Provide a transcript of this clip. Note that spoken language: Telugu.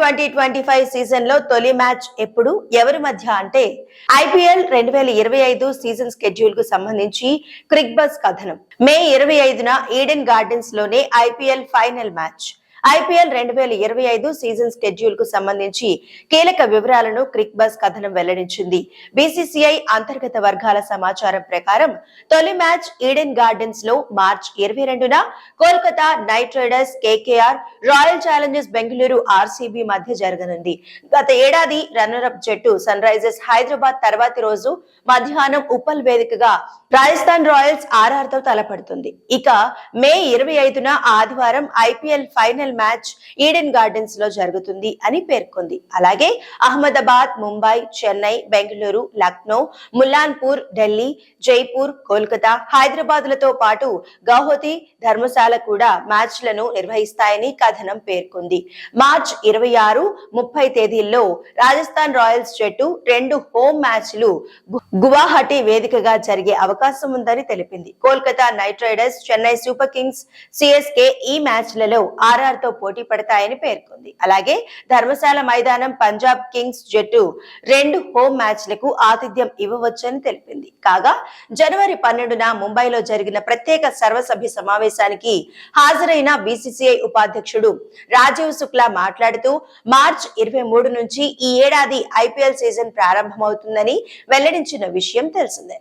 2025 సీజన్ లో తొలి మ్యాచ్ ఎప్పుడు ఎవరి మధ్య అంటే ఐపీఎల్ 2025 సీజన్ షెడ్యూల్ కు సంబంధించి క్రిక్ బజ్ కథనం. మే 25న ఈడెన్ గార్డెన్స్ లోనే IPL final match. IPL 2025 season schedule కు సంబంధించి కీలక వివరాలను క్రిక్ బజ్ కథనం వెల్లడించింది. బీసీసీఐ అంతర్గత వర్గాల సమాచారం ప్రకారం తొలి మ్యాచ్ ఈడెన్ గార్డెన్స్ లో మార్చి 22న Kolkata Knight Riders KKR, Royal Challengers Bengaluru RCB మధ్య జరగనుంది. గత ఏడాది రన్నరప్ జట్టు సన్ రైజర్స్ హైదరాబాద్ తర్వాతి రోజు మధ్యాహ్నం ఉప్పల్ వేదికగా రాజస్థాన్ రాయల్స్ ఆర్ఆర్ తో తలపడుతుంది. ఇక మే 25న ఆదివారం IPL final match Eden Gardens లో జరుగుతుంది అని పేర్కొంది. అలాగే అహ్మదాబాద్, ముంబై, చెన్నై, బెంగళూరు, లక్నో, ముల్లాన్పూర్, ఢిల్లీ, జైపూర్, కోల్కతా, హైదరాబాద్ లతో పాటు గౌహతి, ధర్మశాల కూడా మ్యాచ్లను నిర్వహిస్తాయని కథనం పేర్కొంది. మార్చి 26, 30 తేదీల్లో రాజస్థాన్ రాయల్స్ జట్టు 2 హోమ్ మ్యాచ్లు గువాహటి వేదికగా జరిగే అవకాశం ఉందని తెలిపింది. Kolkata Knight riders, Chennai super Kings, CSK ఈ మ్యాచ్లలో ఆర్ఆర్ తో పోటీ పడతాయని పేర్కొంది. అలాగే ధర్మశాల మైదానం పంజాబ్ కింగ్స్ జట్టు 2 హోమ్ మ్యాచ్లకు ఆతిథ్యం ఇవ్వవచ్చని తెలిపింది. కాగా జనవరి 12న ముంబైలో జరిగిన ప్రత్యేక సర్వసభ్య సమావేశానికి హాజరైన బీసీసీఐ ఉపాధ్యక్షుడు రాజీవ్ శుక్లా మాట్లాడుతూ మార్చి 23 నుంచి ఈ ఏడాది ఐపీఎల్ సీజన్ ప్రారంభమవుతుందని వెల్లడించిన విషయం తెలిసిందే.